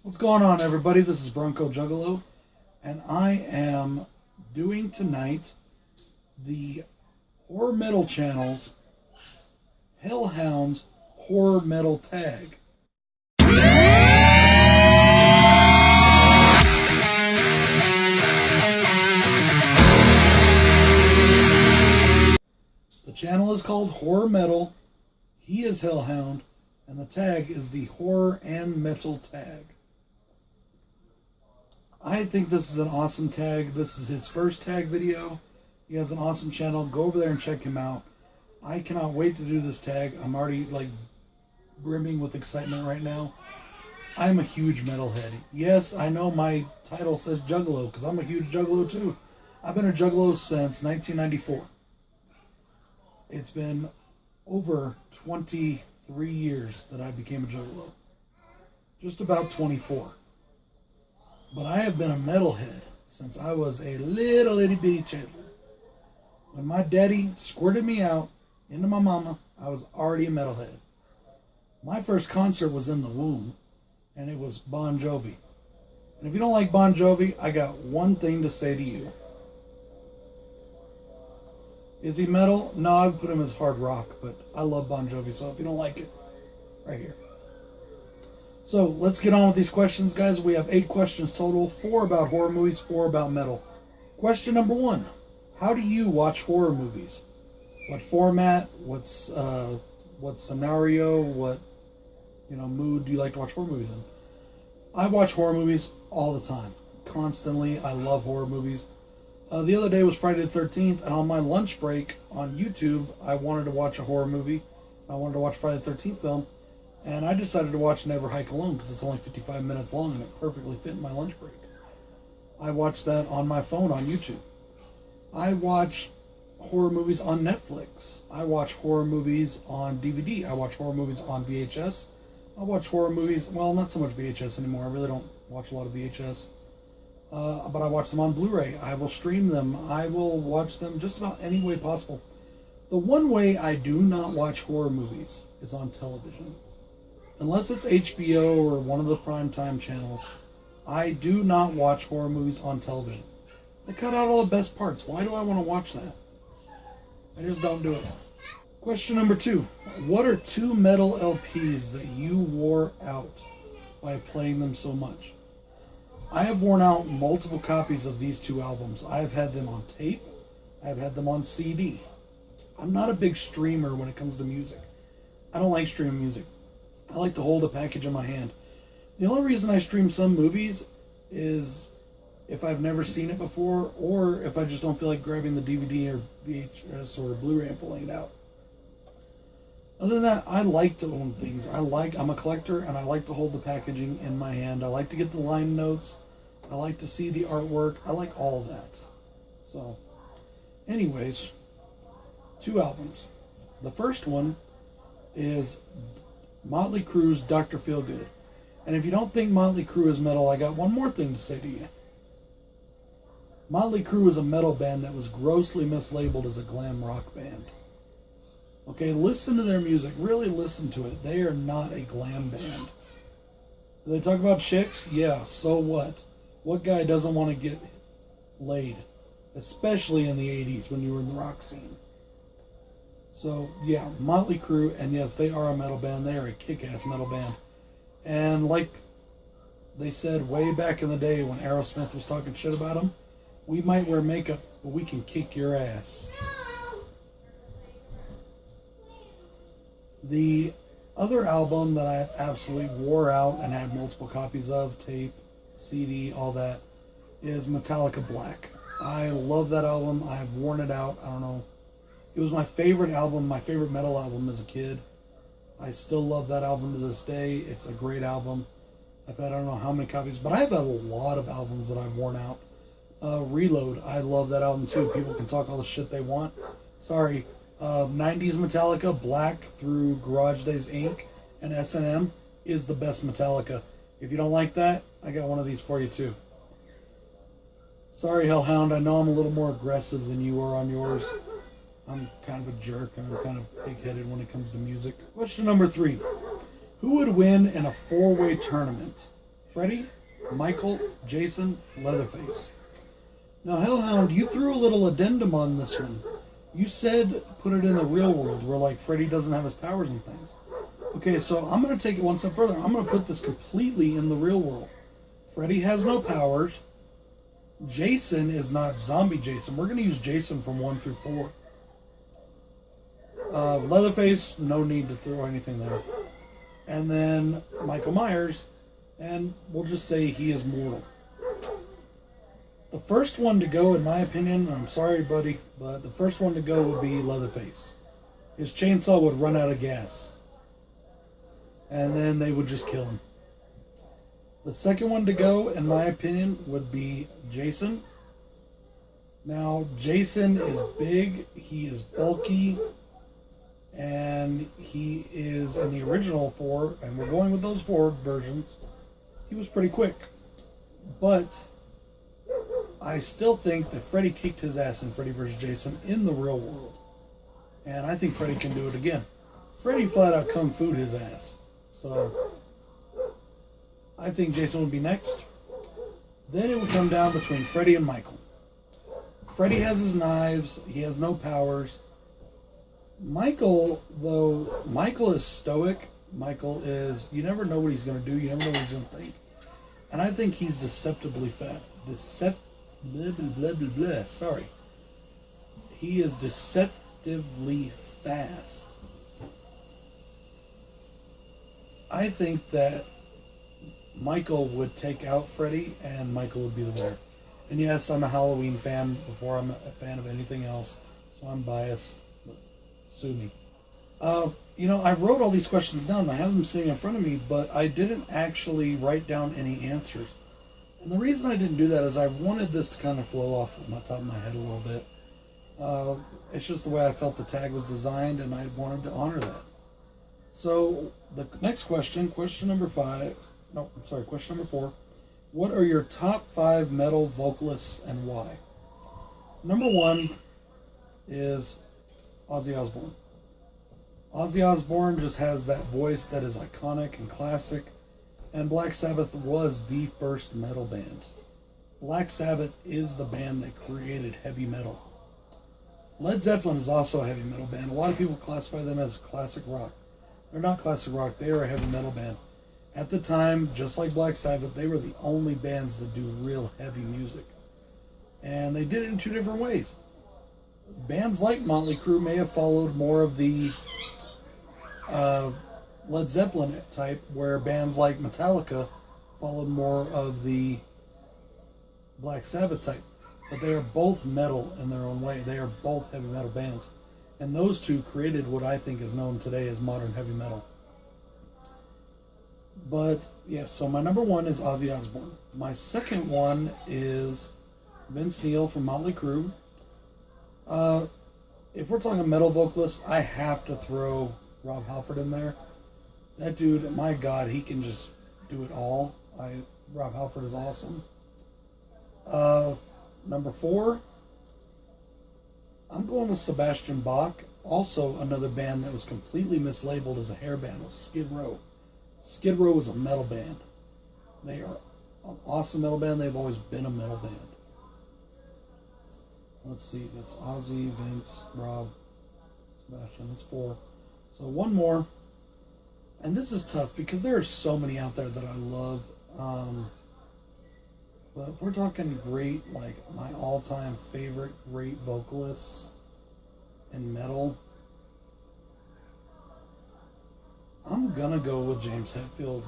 What's going on, everybody? This is BroncoJuggalo, and I am doing tonight the Horror Metal channel's Hellhounds Horror Metal tag. The channel is called Horror Metal, he is Hellhound, and the tag is the Horror and Metal tag. I think this is an awesome tag. This is his first tag video. He has an awesome channel. Go over there and check him out. I cannot wait to do this tag. I'm already brimming with excitement right now. I'm a huge metalhead. Yes, I know my title says Juggalo because I'm a huge Juggalo too. I've been a Juggalo since 1994. It's been over 23 years that I became a Juggalo. Just about 24. But I have been a metalhead since I was a little itty bitty child. When my daddy squirted me out into my mama, I was already a metalhead. My first concert was in the womb, and it was Bon Jovi. And if you don't like Bon Jovi, I got one thing to say to you. Is he metal? No, I would put him as hard rock, but I love Bon Jovi, so if you don't like it, right here. So let's get on with these questions, guys. We have 8 questions total, 4 about horror movies, 4 about metal. Question number 1: how do you watch horror movies? What format? What scenario? What mood do you like to watch horror movies in? I watch horror movies all the time, constantly. I love horror movies. The other day was Friday the 13th, and on my lunch break on YouTube, I wanted to watch a horror movie. I wanted to watch Friday the 13th film. And I decided to watch Never Hike Alone because it's only 55 minutes long and it perfectly fit in my lunch break. I watched that on my phone on YouTube. I watch horror movies on Netflix. I watch horror movies on DVD. I watch horror movies on VHS. I watch horror movies, well, not so much VHS anymore. I really don't watch a lot of VHS. But I watch them on Blu-ray. I will stream them. I will watch them just about any way possible. The one way I do not watch horror movies is on television. Unless it's HBO or one of the primetime channels, I do not watch horror movies on television. They cut out all the best parts. Why do I want to watch that? I just don't do it. Question number 2. What are 2 metal LPs that you wore out by playing them so much? I have worn out multiple copies of these 2 albums. I have had them on tape. I have had them on CD. I'm not a big streamer when it comes to music. I don't like streaming music. I like to hold a package in my hand. The only reason I stream some movies is if I've never seen it before, or if I just don't feel like grabbing the DVD or VHS or Blu-ray and pulling it out. Other than that, I like to own things. I'm a collector, and I like to hold the packaging in my hand. I like to get the line notes. I like to see the artwork. I like all of that. So, anyways, 2 albums. The first one is Motley Crue's Dr. Feelgood. And if you don't think Motley Crue is metal, I got one more thing to say to you. Motley Crue is a metal band that was grossly mislabeled as a glam rock band. Okay, listen to their music. Really listen to it. They are not a glam band. Do they talk about chicks? Yeah, so what? What guy doesn't want to get laid? Especially in the 80s when you were in the rock scene. So, yeah, Motley Crue, and yes, they are a metal band. They are a kick-ass metal band. And like they said way back in the day when Aerosmith was talking shit about them, we might wear makeup, but we can kick your ass. The other album that I absolutely wore out and had multiple copies of, tape, CD, all that, is Metallica Black. I love that album. I've worn it out. I don't know. It was my favorite album, my favorite metal album as a kid. I still love that album to this day. It's a great album. I've had I don't know how many copies, but I've had a lot of albums that I've worn out. Reload, I love that album too. People can talk all the shit they want. Sorry, 90s Metallica, Black through Garage Days Inc. and S&M is the best Metallica. If you don't like that, I got one of these for you too. Sorry, Hellhound, I know I'm a little more aggressive than you are on yours. I'm kind of a jerk and I'm kind of pig-headed when it comes to music. Question number 3. Who would win in a 4-way tournament? Freddy, Michael, Jason, Leatherface. Now, Hellhound, you threw a little addendum on this one. You said put it in the real world where, like, Freddy doesn't have his powers and things. Okay, so I'm going to take it one step further. I'm going to put this completely in the real world. Freddy has no powers. Jason is not zombie Jason. We're going to use Jason from 1 through 4. Leatherface, no need to throw anything there. And then Michael Myers, and we'll just say he is mortal. The first one to go, in my opinion, I'm sorry, buddy, but the first one to go would be Leatherface. His chainsaw would run out of gas. And then they would just kill him. The second one to go, in my opinion, would be Jason. Now, Jason is big, he is bulky, and he is, in the original 4, and we're going with those 4 versions, he was pretty quick. But I still think that Freddy kicked his ass in Freddy vs. Jason in the real world. And I think Freddy can do it again. Freddy flat out kung fu'd his ass. So, I think Jason would be next. Then it would come down between Freddy and Michael. Freddy has his knives. He has no powers. Michael, though, Michael is stoic. Michael is, you never know what he's going to do. You never know what he's going to think. And I think he's deceptively fat. Blah, blah, blah, blah. Sorry. He is deceptively fast. I think that Michael would take out Freddy, and Michael would be the winner. And yes, I'm a Halloween fan before I'm a fan of anything else, so I'm biased. But sue me. I wrote all these questions down, and I have them sitting in front of me, but I didn't actually write down any answers. And the reason I didn't do that is I wanted this to kind of flow off the top of my head a little bit. It's just the way I felt the tag was designed, and I wanted to honor that. So, the next question, question number 4. What are your top 5 metal vocalists and why? Number 1 is Ozzy Osbourne. Ozzy Osbourne just has that voice that is iconic and classic, and Black Sabbath was the first metal band. Black Sabbath is the band that created heavy metal. Led Zeppelin is also a heavy metal band. A lot of people classify them as classic rock. They're not classic rock, they are a heavy metal band. At the time, just like Black Sabbath, they were the only bands that do real heavy music. And they did it in 2 different ways. Bands like Motley Crue may have followed more of the Led Zeppelin type, where bands like Metallica followed more of the Black Sabbath type. But they are both metal in their own way. They are both heavy metal bands. And those 2 created what I think is known today as modern heavy metal. But, yes, so my number 1 is Ozzy Osbourne. My second one is Vince Neil from Motley Crue. If we're talking metal vocalists, I have to throw Rob Halford in there. That dude, my God, he can just do it all. Rob Halford is awesome. Number 4, I'm going with Sebastian Bach. Also, another band that was completely mislabeled as a hair band was Skid Row. Skid Row was a metal band. They are an awesome metal band. They've always been a metal band. Let's see, that's Ozzy, Vince, Rob, Sebastian. That's 4. So one more. And this is tough because there are so many out there that I love. But if we're talking great, like my all-time favorite great vocalists in metal, I'm gonna go with James Hetfield.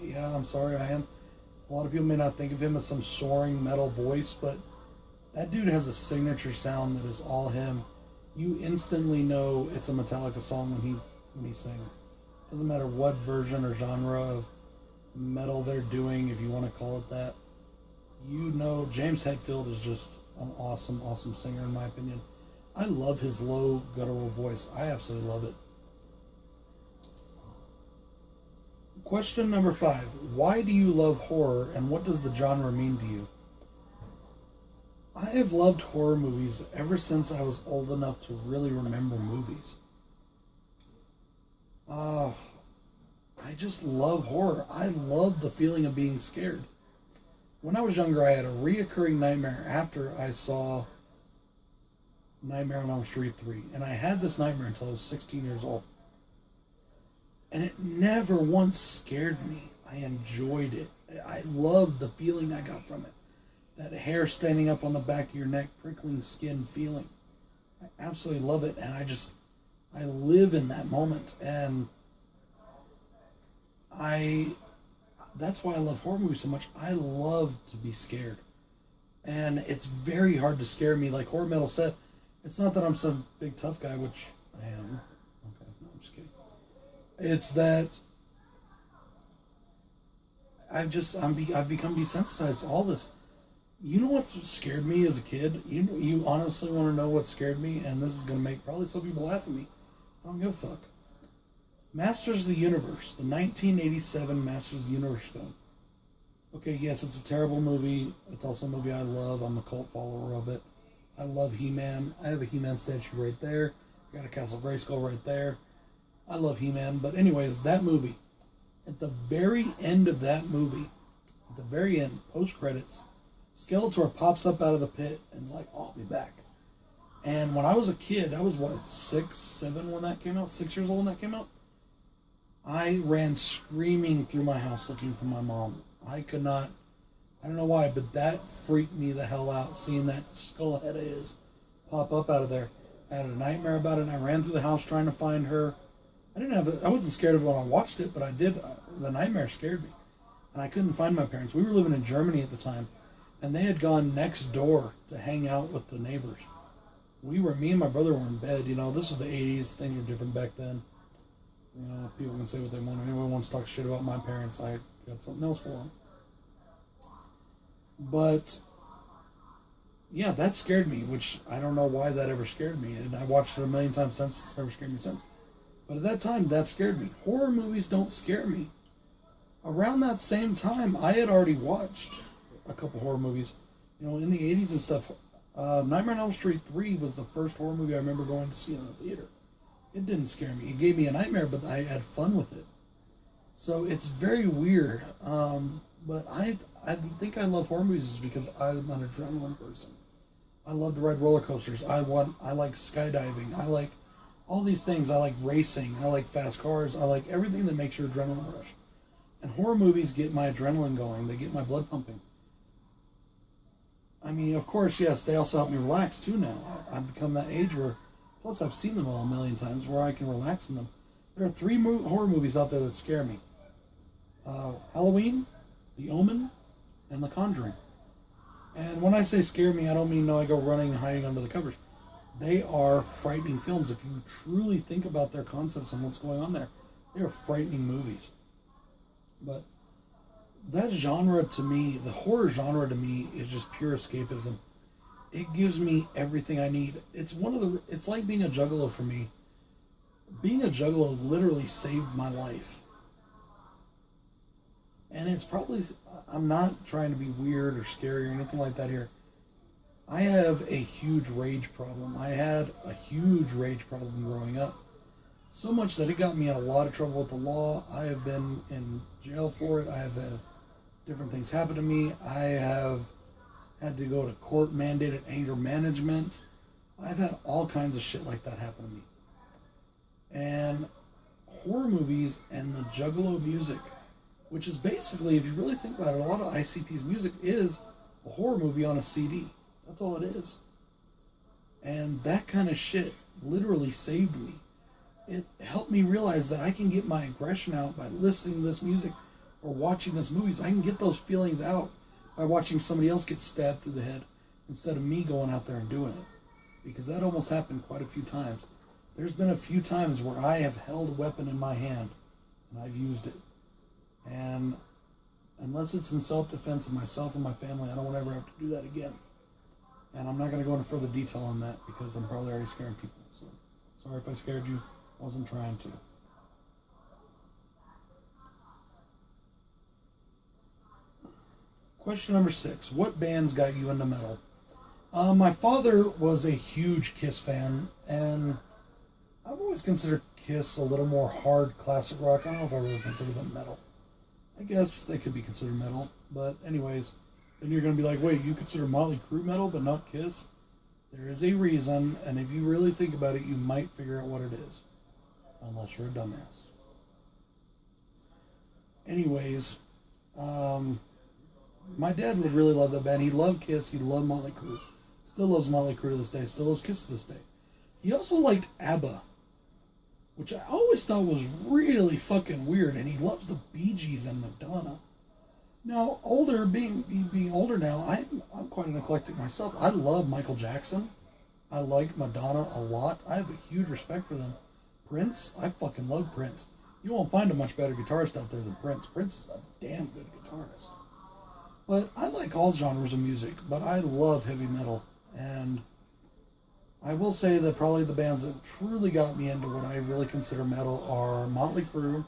Yeah, I'm sorry, I am. A lot of people may not think of him as some soaring metal voice, but that dude has a signature sound that is all him. You instantly know it's a Metallica song when he sings. Doesn't matter what version or genre of metal they're doing, if you want to call it that. You know, James Hetfield is just an awesome, awesome singer in my opinion. I love his low guttural voice. I absolutely love it. Question number 5. Why do you love horror, and what does the genre mean to you? I have loved horror movies ever since I was old enough to really remember movies. I just love horror. I love the feeling of being scared. When I was younger, I had a reoccurring nightmare after I saw Nightmare on Elm Street 3. And I had this nightmare until I was 16 years old. And it never once scared me. I enjoyed it. I loved the feeling I got from it. That hair standing up on the back of your neck, prickling skin feeling. I absolutely love it. And I live in that moment. And that's why I love horror movies so much. I love to be scared. And it's very hard to scare me. Like HorrorMetal said, it's not that I'm some big tough guy, which I am. Okay, no, I'm just kidding. It's that I've become desensitized to all this. You know what scared me as a kid? You honestly want to know what scared me? And this is going to make probably some people laugh at me. I don't give a fuck. Masters of the Universe, the 1987 Masters of the Universe film. Okay, yes, it's a terrible movie. It's also a movie I love. I'm a cult follower of it. I love He-Man. I have a He-Man statue right there. I got a Castle Grayskull right there. I love He-Man. But anyways, that movie, at the very end of that movie, at the very end, post-credits, Skeletor pops up out of the pit and is like, I'll be back. And when I was a kid, I was what, 6, 7 when that came out? 6 years old when that came out? I ran screaming through my house looking for my mom. I could not, I don't know why, but that freaked me the hell out, seeing that skull head of his pop up out of there. I had a nightmare about it, and I ran through the house trying to find her. I wasn't scared of it when I watched it, but I did, the nightmare scared me. And I couldn't find my parents. We were living in Germany at the time, and they had gone next door to hang out with the neighbors. Me and my brother were in bed, this was the 80s, things were different back then. People can say what they want. If anyone wants to talk shit about my parents, I got something else for them. But, yeah, that scared me, which I don't know why that ever scared me. And I watched it a million times since. It's never scared me since. But at that time, that scared me. Horror movies don't scare me. Around that same time, I had already watched a couple horror movies. In the 80s and stuff. Nightmare on Elm Street 3 was the first horror movie I remember going to see in the theater. It didn't scare me. It gave me a nightmare, but I had fun with it. So it's very weird. But I think I love horror movies because I'm an adrenaline person. I love to ride roller coasters. I like skydiving. I like all these things. I like racing. I like fast cars. I like everything that makes your adrenaline rush. And horror movies get my adrenaline going. They get my blood pumping. I mean, of course, yes, they also help me relax too now. I've become that age where, plus I've seen them all a million times, where I can relax in them. There are 3 horror movies out there that scare me. Halloween, The Omen, and The Conjuring. And when I say scare me, I don't mean I go running and hiding under the covers. They are frightening films. If you truly think about their concepts and what's going on there, they are frightening movies. But that genre to me, the horror genre to me, is just pure escapism. It gives me everything I need. It's like being a juggalo for me. Being a juggalo literally saved my life. And it's probably, I'm not trying to be weird or scary or anything like that here. I have a huge rage problem. I had a huge rage problem growing up. So much that it got me in a lot of trouble with the law. I have been in jail for it. I have had different things happen to me. I have had to go to court-mandated anger management. I've had all kinds of shit like that happen to me. And horror movies and the juggalo music, which is basically, if you really think about it, a lot of ICP's music is a horror movie on a CD. That's all it is. And that kind of shit literally saved me. It helped me realize that I can get my aggression out by listening to this music or watching this movies. I can get those feelings out by watching somebody else get stabbed through the head instead of me going out there and doing it. Because that almost happened quite a few times. There's been a few times where I have held a weapon in my hand and I've used it. And unless it's in self-defense of myself and my family, I don't want to ever have to do that again. And I'm not going to go into further detail on that because I'm probably already scaring people. So sorry if I scared you. I wasn't trying to. Question number 6. What bands got you into metal? My father was a huge Kiss fan, and I've always considered Kiss a little more hard classic rock. I don't know if I really consider them metal. I guess they could be considered metal. But anyways, then you're going to be like, wait, you consider Motley Crue metal but not Kiss? There is a reason, and if you really think about it, you might figure out what it is. Unless you're a dumbass. Anyways, my dad would really love that band. He loved Kiss. He loved Motley Crue. Still loves Motley Crue to this day. Still loves Kiss to this day. He also liked ABBA, which I always thought was really fucking weird. And he loves the Bee Gees and Madonna. Now, being older now, I'm quite an eclectic myself. I love Michael Jackson. I like Madonna a lot. I have a huge respect for them. Prince, I fucking love Prince. You won't find a much better guitarist out there than Prince. Prince is a damn good guitarist. But I like all genres of music, but I love heavy metal. And I will say that probably the bands that truly got me into what I really consider metal are Motley Crue.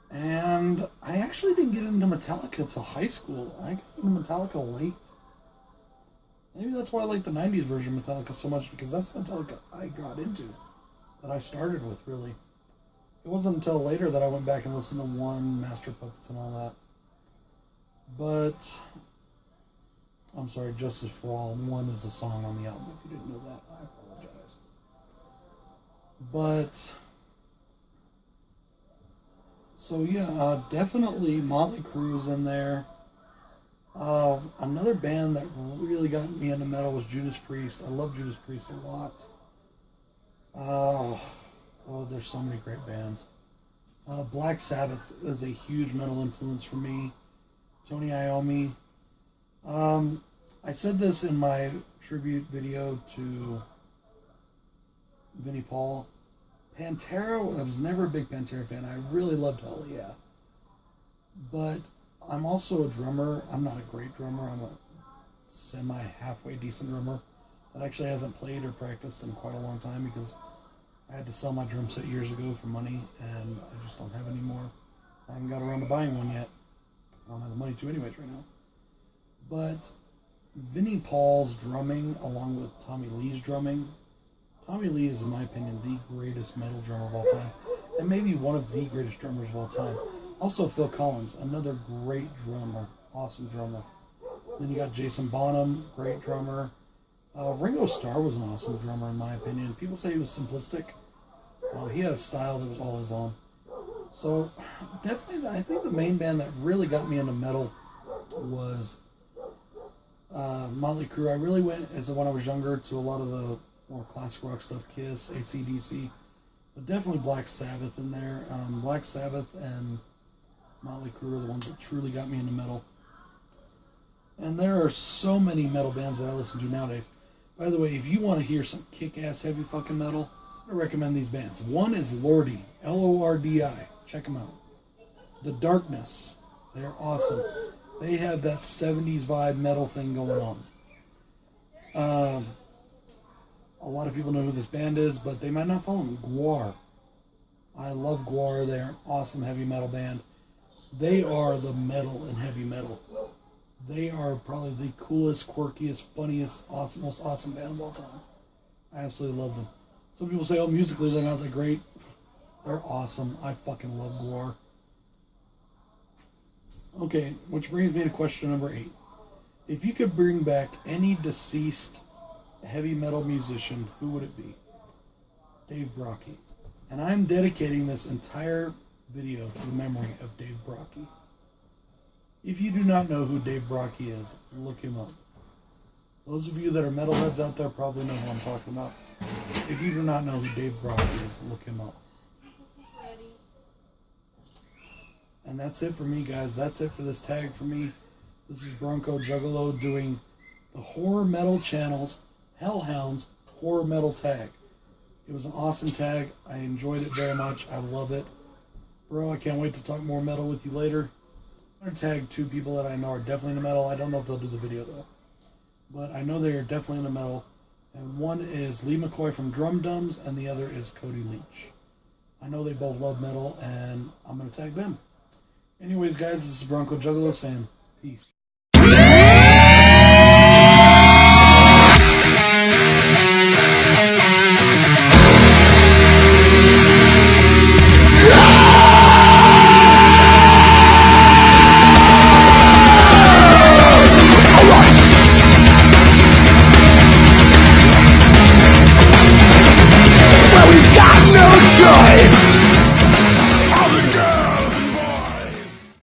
And I actually didn't get into Metallica till high school. I got into Metallica late. Maybe that's why I like the 90s version of Metallica so much, because that's the Metallica I got into. That I started with, really. It wasn't until later that I went back and listened to One, Master Puppets, and all that. But, I'm sorry, Justice for All. One is a song on the album. If you didn't know that, I apologize. But, so yeah, definitely Motley Crue's in there. Another band that really got me into metal was Judas Priest. I love Judas Priest a lot. There's so many great bands. Black Sabbath is a huge metal influence for me. Tony Iommi. I said this in my tribute video to Vinnie Paul. Pantera, I was never a big Pantera fan. I really loved Hell Yeah. But I'm also a drummer. I'm not a great drummer. I'm a semi-halfway decent drummer that actually hasn't played or practiced in quite a long time because I had to sell my drum set years ago for money, and I just don't have any more. I haven't got around to buying one yet. I don't have the money to anyways right now. But Vinnie Paul's drumming, along with Tommy Lee's drumming, Tommy Lee is, in my opinion, the greatest metal drummer of all time, and maybe one of the greatest drummers of all time. Also, Phil Collins, another great drummer, awesome drummer. Then you got Jason Bonham, great drummer. Ringo Starr was an awesome drummer, in my opinion. People say he was simplistic. He had a style that was all his own. So, definitely, I think the main band that really got me into metal was Motley Crue. I really went, when I was younger, to a lot of the more classic rock stuff, Kiss, AC/DC, but definitely Black Sabbath in there. Black Sabbath and Motley Crue are the ones that truly got me into metal. And there are so many metal bands that I listen to nowadays. By the way, if you want to hear some kick-ass heavy fucking metal, I recommend these bands. One is Lordi, Lordi. Check them out. The Darkness, they're awesome. They have that 70s vibe metal thing going on. A lot of people know who this band is, but they might not follow them. Gwar. I love Gwar. They're an awesome heavy metal band. They are the metal in heavy metal. They are probably the coolest, quirkiest, funniest, awesome, most awesome band of all time. I absolutely love them. Some people say, oh, musically they're not that great. They're awesome. I fucking love Gwar. Okay, which brings me to question number 8. If you could bring back any deceased heavy metal musician, who would it be? Dave Brockie. And I'm dedicating this entire video to the memory of Dave Brockie. If you do not know who Dave Brockie is, look him up. Those of you that are metalheads out there probably know who I'm talking about. If you do not know who Dave Brockie is, look him up. And that's it for me, guys. That's it for this tag for me. This is BroncoJuggalo doing the Horror Metal Channel's Hellhounds Horror Metal tag. It was an awesome tag. I enjoyed it very much. I love it. Bro, I can't wait to talk more metal with you later. I'm going to tag 2 people that I know are definitely into metal. I don't know if they'll do the video, though. But I know they are definitely into metal. And one is Lee McCoy from DrumDums, and the other is Cody Leach. I know they both love metal, and I'm going to tag them. Anyways, guys, this is BroncoJuggalo saying peace.